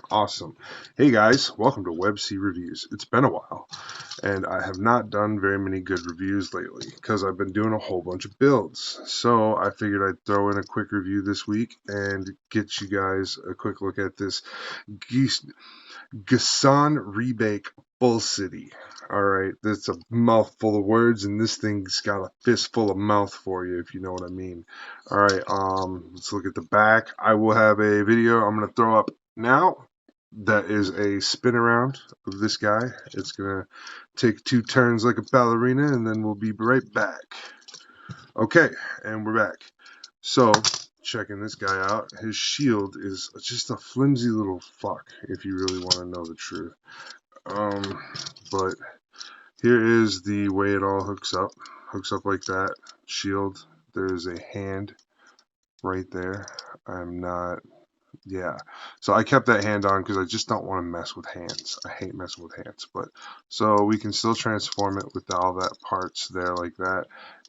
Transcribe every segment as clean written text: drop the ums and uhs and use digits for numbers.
Awesome. Hey guys, welcome to WebC Reviews. It's been a while, and I have not done very many good reviews lately because I've been doing a whole bunch of builds. So I figured I'd throw in a quick review this week and get you guys a quick look at this Gusion Rebake Bull City. Alright, that's a mouthful of words, and this thing's got a fistful of mouth for you, if you know what I mean. Alright, let's look at the back. I will have a video I'm going to throw up now. That is a spin around of this guy. It's going to take 2 turns like a ballerina, and then we'll be right back. Okay, and we're back. So, checking this guy out, his shield is just a flimsy little fuck, if you really want to know the truth. But here is the way it all hooks up. Hooks up like that. Shield. There's a hand right there. Yeah. So I kept that hand on because I just don't want to mess with hands. I hate messing with hands. But so we can still transform it with all that parts there like that.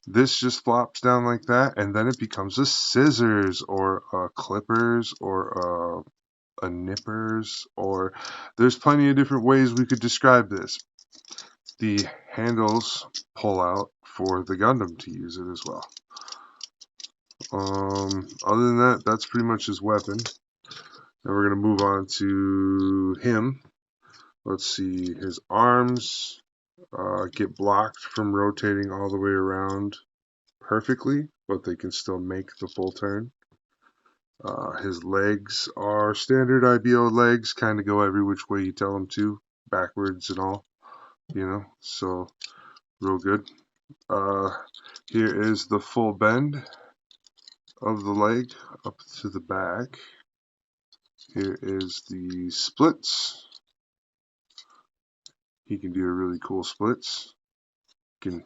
This just flops down like that, and then it becomes a scissors or a clippers or a nippers, or there's plenty of different ways we could describe this. The handles pull out for the Gundam to use it as well. Other than that, that's pretty much his weapon. Now we're going to move on to him. Let's see, his arms get blocked from rotating all the way around perfectly, but they can still make the full turn. His legs are standard IBO legs, kind of go every which way you tell them to, backwards and all, so real good. Here is the full bend of the leg up to the back. Here is the splits. He can do a really cool splits. Can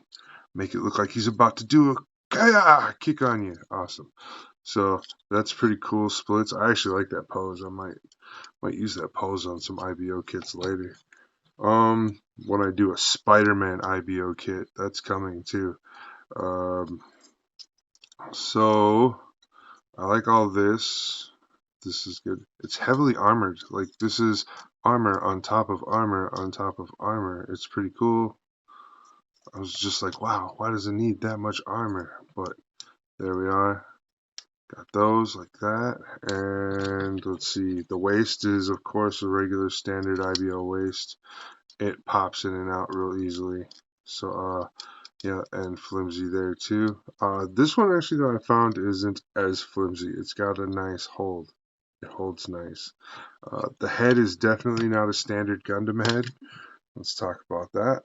make it look like he's about to do a kaya kick on you. Awesome. So that's pretty cool splits. I actually like that pose. I might use that pose on some IBO kits later. When I do a Spider-Man IBO kit, that's coming too. So I like all this. This is good. It's heavily armored. Like, this is armor on top of armor on top of armor. It's pretty cool. I was just like, wow, why does it need that much armor? But there we are. Got those like that. And let's see. The waist is, of course, a regular standard IBO waist. It pops in and out real easily. So, yeah, and flimsy there too. This one actually that I found isn't as flimsy. It's got a nice hold. It holds nice. The head is definitely not a standard Gundam head. Let's talk about that.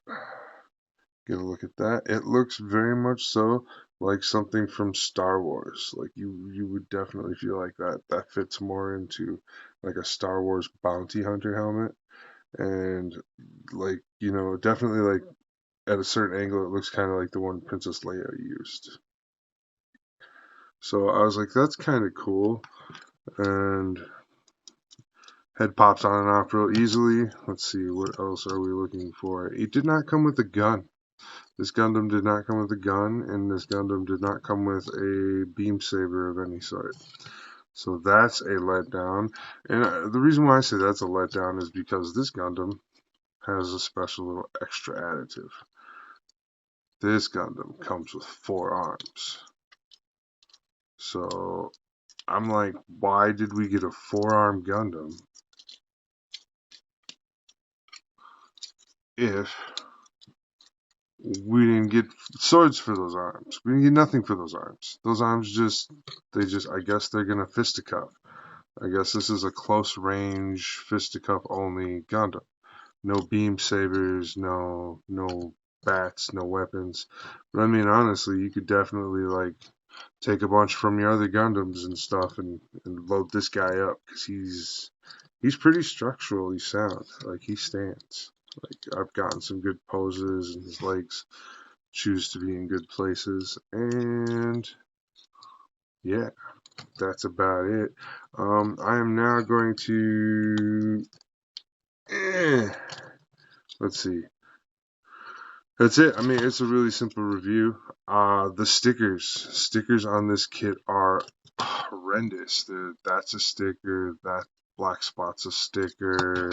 Get a look at that. It looks very much so like something from Star Wars. Like you would definitely feel like that fits more into like a Star Wars bounty hunter helmet. And like, definitely like at a certain angle it looks kind of like the one Princess Leia used. So I was like, that's kind of cool. And head pops on and off real easily. Let's see, what else are we looking for? It did not come with a gun. This Gundam did not come with a gun, and this Gundam did not come with a beam saber of any sort. So that's a letdown. And the reason why I say that's a letdown is because this Gundam has a special little extra additive. This Gundam comes with 4 arms. So I'm like, why did we get a 4-arm Gundam if we didn't get swords for those arms? We didn't get nothing for those arms. Those arms I guess they're gonna fisticuff. I guess this is a close range fisticuff only Gundam. No beam sabers, no bats, no weapons. But I mean, honestly, you could definitely like take a bunch from your other Gundams and stuff and load this guy up because he's pretty structurally sound. Like, he stands. Like, I've gotten some good poses and his legs choose to be in good places. And yeah, that's about it. I am now going to let's see. That's it. I mean, it's a really simple review. The stickers on this kit are horrendous. That's a sticker. Black Spot's a sticker.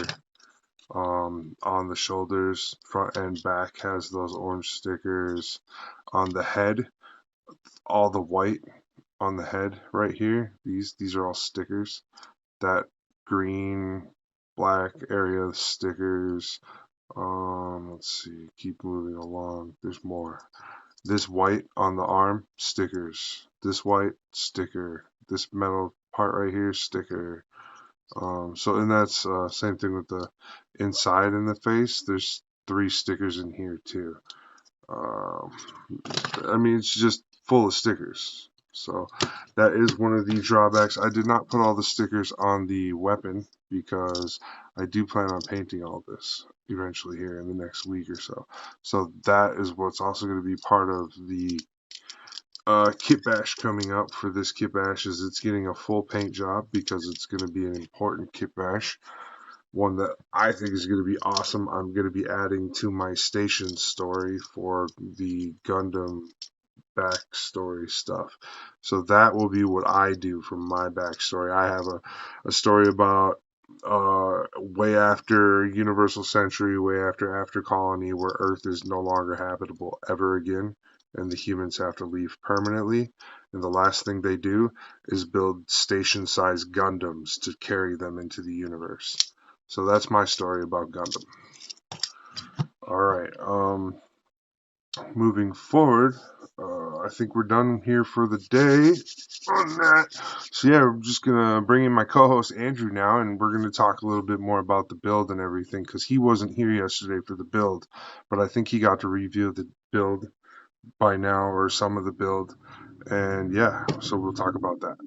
On the shoulders, front and back has those orange stickers. On the head, all the white on the head right here. These are all stickers. That green, black area stickers. Let's see. Keep moving along. There's more. This white on the arm, stickers. This white, sticker. This metal part right here, sticker. And that's same thing with the inside in the face. There's three stickers in here too. Um, I mean, it's just full of stickers. So that is one of the drawbacks. I did not put all the stickers on the weapon because I do plan on painting all this eventually here in the next week or so. So that is what's also going to be part of the kit bash coming up for this kit bash is it's getting a full paint job because it's going to be an important kit bash. One that I think is going to be awesome. I'm going to be adding to my station story for the Gundam backstory stuff. So that will be what I do for my backstory. I have a story about way after Universal Century, way after Colony, where Earth is no longer habitable ever again, and the humans have to leave permanently. And the last thing they do is build station-sized Gundams to carry them into the universe. So that's my story about Gundam. All right. Moving forward, I think we're done here for the day on that. So yeah, we're just gonna bring in my co-host Andrew now, and we're gonna talk a little bit more about the build and everything because he wasn't here yesterday for the build, but I think he got to review the build by now or some of the build, and yeah, so we'll talk about that.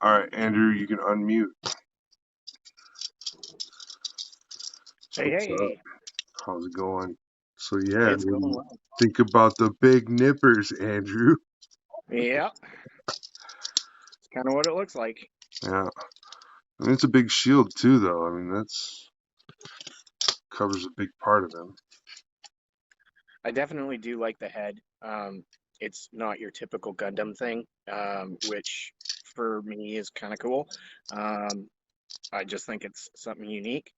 All right, Andrew, you can unmute. Hey, What's up? hey, How's it going? So yeah, it's what do going you well. think about the big nippers, Andrew? Yeah, it's kind of what it looks like. Yeah. I mean, it's a big shield too, though. I mean, that's covers a big part of him. I definitely do like the head. It's not your typical Gundam thing, which for me is kind of cool. Um, I just think it's something unique.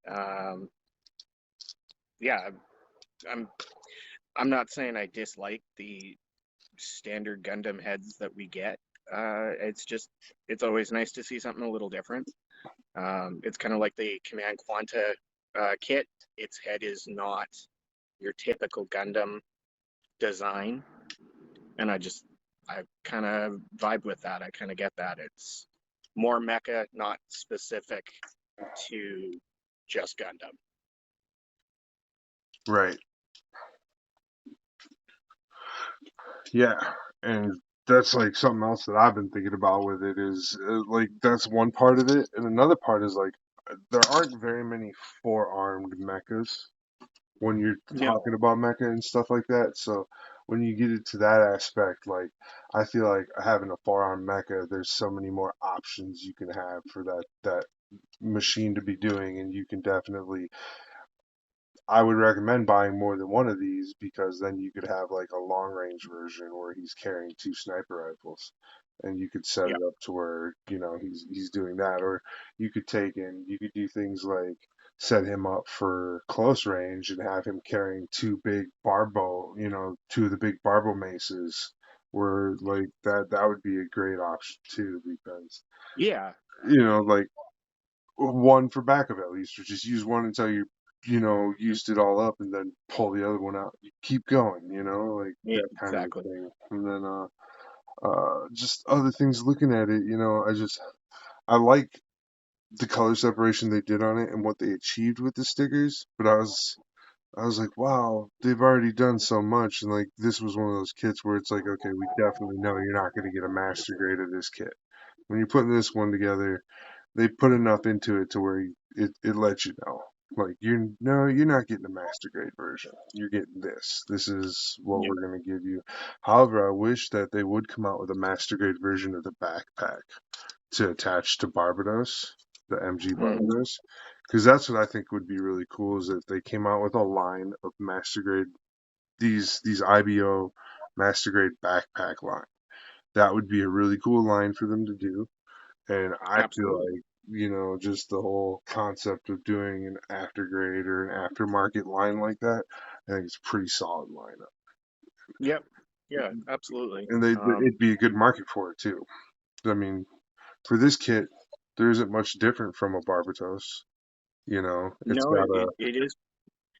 Um, yeah, I'm I'm not saying I dislike the standard Gundam heads that we get. It's just it's always nice to see something a little different. It's kind of like the Command Quanta kit. Its head is not your typical Gundam design, and I kind of vibe with that. I kind of get that. It's more mecha, not specific to just Gundam. Right. Yeah. And that's like something else that I've been thinking about with it is like that's one part of it, and another part is like there aren't very many four-armed mechas when you're No, talking about mecha and stuff like that. So when you get it to that aspect, like I feel like having a four-armed mecha, there's so many more options you can have for that machine to be doing, and you can definitely I would recommend buying more than one of these because then you could have like a long range version where he's carrying two sniper rifles and you could set yeah, it up to where, he's doing that or you could do things like set him up for close range and have him carrying two of the big barbo maces where like that would be a great option too because yeah, like one for backup at least, or just use one until you used it all up, and then pull the other one out. You keep going, like yeah, that kind of exactly. thing. And then just other things. Looking at it, I like the color separation they did on it and what they achieved with the stickers, but I was like, wow, they've already done so much, and like this was one of those kits where it's like, okay, we definitely know you're not going to get a master grade of this kit. When you're putting this one together, they put enough into it to where it lets you know. Like you're not getting a master grade version. You're getting this. This is what Yeah, we're gonna give you. However, I wish that they would come out with a master grade version of the backpack to attach to Barbados, the MG hmm, Barbados, because that's what I think would be really cool is if they came out with a line of master grade these IBO master grade backpack line. That would be a really cool line for them to do and I feel like absolutely. just the whole concept of doing an aftergrade or an aftermarket line like that, I think it's a pretty solid lineup. Yep. Yeah, absolutely. And it'd be a good market for it too. I mean, for this kit, there isn't much different from a Barbatos. It's No, got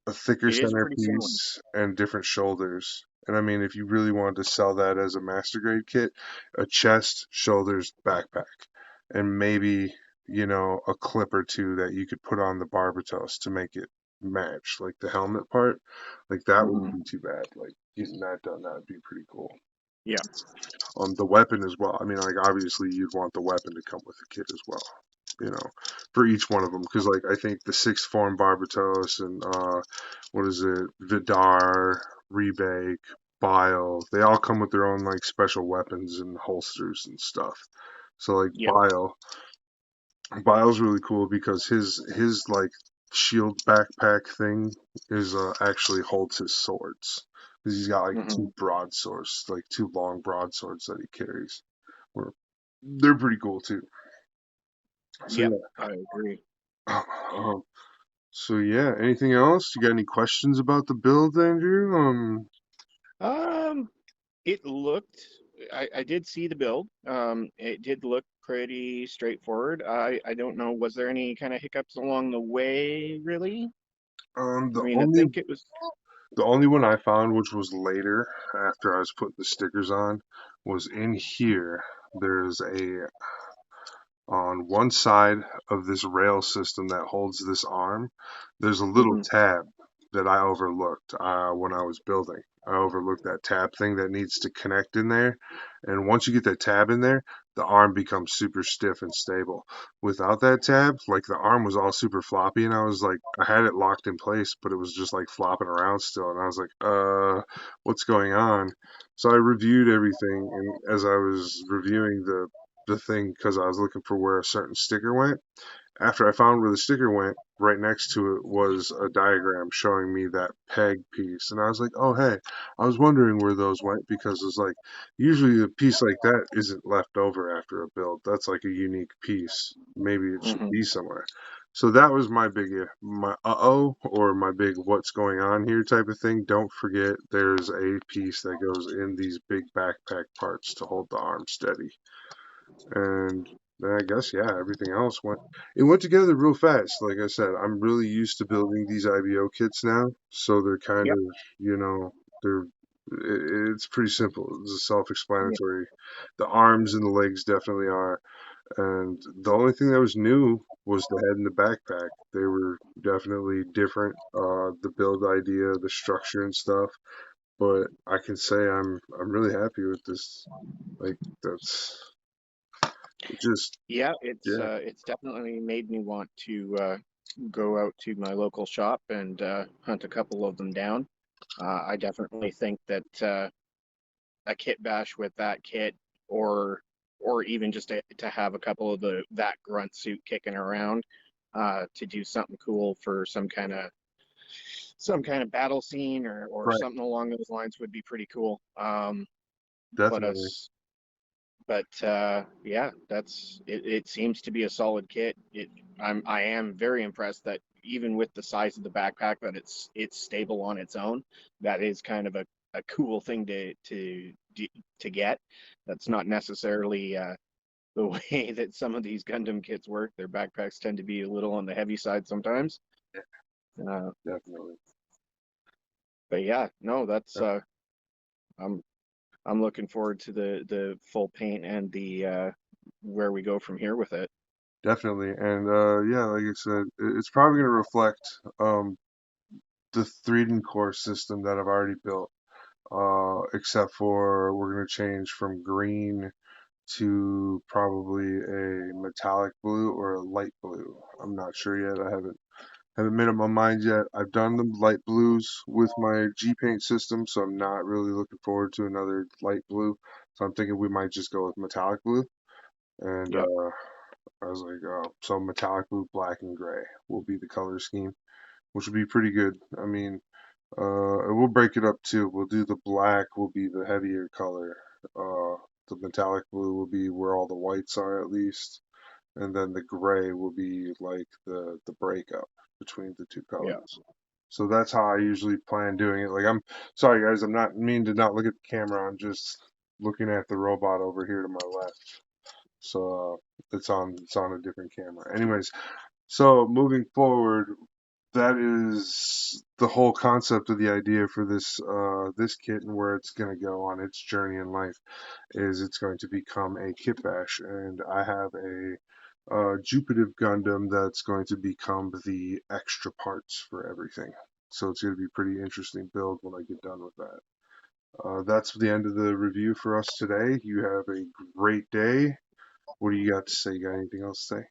a thicker it is pretty similar. centerpiece and different shoulders. And I mean, if you really wanted to sell that as a master grade kit, a chest, shoulders, backpack, and maybe, a clip or two that you could put on the Barbatos to make it match, like the helmet part, like that Hmm. wouldn't be too bad. Like getting that done, that would be pretty cool. Yeah. The weapon as well. I mean, like obviously you'd want the weapon to come with the kit as well. You know, for each one of them, because like I think the sixth form Barbatos and what is it, Vidar, Rebake, Bile, they all come with their own like special weapons and holsters and stuff. So like Yep. Bile's really cool because his like shield backpack thing is actually holds his swords. Because he's got like Hmm. two broadswords, like two long broadswords that he carries. Where they're pretty cool too. So Yep. yeah. I agree. So yeah. Anything else? You got any questions about the build, Andrew? Um, it looked, I did see the build. It did look pretty straightforward. I don't know, was there any kind of hiccups along the way, really? I The mean, I only think it was. the only one I found, which was later after I was putting the stickers on, was in here. There's a on one side of this rail system that holds this arm, there's a little Hmm. tab that I overlooked when I was building. I overlooked that tab thing that needs to connect in there. And once you get that tab in there, the arm becomes super stiff and stable. Without that tab, like the arm was all super floppy, and I was like, I had it locked in place, but it was just like flopping around still. And I was like, what's going on? So I reviewed everything, and as I was reviewing the thing because I was looking for where a certain sticker went. After I found where the sticker went, right next to it was a diagram showing me that peg piece. And I was like, oh, hey, I was wondering where those went because it's like usually a piece like that isn't left over after a build. That's like a unique piece. Maybe it should Hmm. be somewhere. So that was my big, my uh-oh, or my big what's going on here type of thing. Don't forget there's a piece that goes in these big backpack parts to hold the arm steady. And then I guess, yeah, everything else it went together real fast. Like I said, I'm really used to building these IBO kits now, so they're kind Yep. of, you know, they're it's pretty simple. It's Yeah. self-explanatory. The arms and the legs definitely are, and the only thing that was new was the head and the backpack. They were definitely different. The build idea, the structure and stuff. But I can say I'm really happy with this. Like that's it just Yeah, yeah. it's definitely made me want to go out to my local shop and hunt a couple of them down. I definitely think that a kit bash with that kit, or even just to have a couple of that grunt suit kicking around, to do something cool for some kind of battle scene, or Right. something along those lines would be pretty cool. But Definitely. us but yeah, that's it. It seems to be a solid kit. I am very impressed that even with the size of the backpack, that it's stable on its own. That is kind of a cool thing to get. That's not necessarily the way that some of these Gundam kits work. Their backpacks tend to be a little on the heavy side sometimes. Yeah, Uh, definitely. but yeah, no, that's Def- I'm I'm looking forward to the full paint and the where we go from here with it. Definitely. And yeah, like I said, it's probably going to reflect the 3D core system that I've already built. Except for we're going to change from green to probably a metallic blue or a light blue. I'm not sure yet. I haven't made up my mind yet. I've done the light blues with my G Paint system, so I'm not really looking forward to another light blue. So I'm thinking we might just go with metallic blue. And Yep. I was like, so metallic blue, black, and gray will be the color scheme, which will be pretty good. I mean, we'll break it up too. We'll do the black will be the heavier color. The metallic blue will be where all the whites are at least. and then the gray will be like the breakup between the two Yeah. colors. So that's how I usually plan doing it. Like I'm sorry guys, I'm not mean to not look at the camera. I'm just looking at the robot over here to my left. So it's on a different camera. Anyways, so moving forward, that is the whole concept of the idea for this kit and where it's going to go on its journey in life is it's going to become a kit bash, and I have a Jupiter Gundam that's going to become the extra parts for everything. So it's going to be a pretty interesting build when I get done with that. That's the end of the review for us today. You have a great day. What do you got to say? You got anything else to say?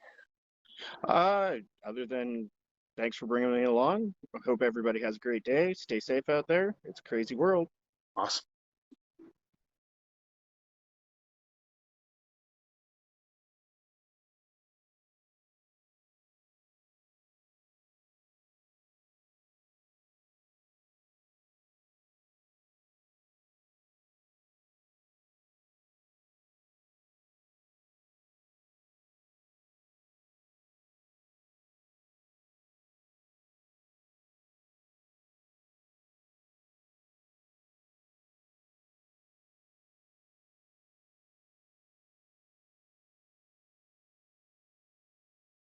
Uh, Other than thanks for bringing me along. I hope everybody has a great day. Stay safe out there. It's a crazy world. Awesome.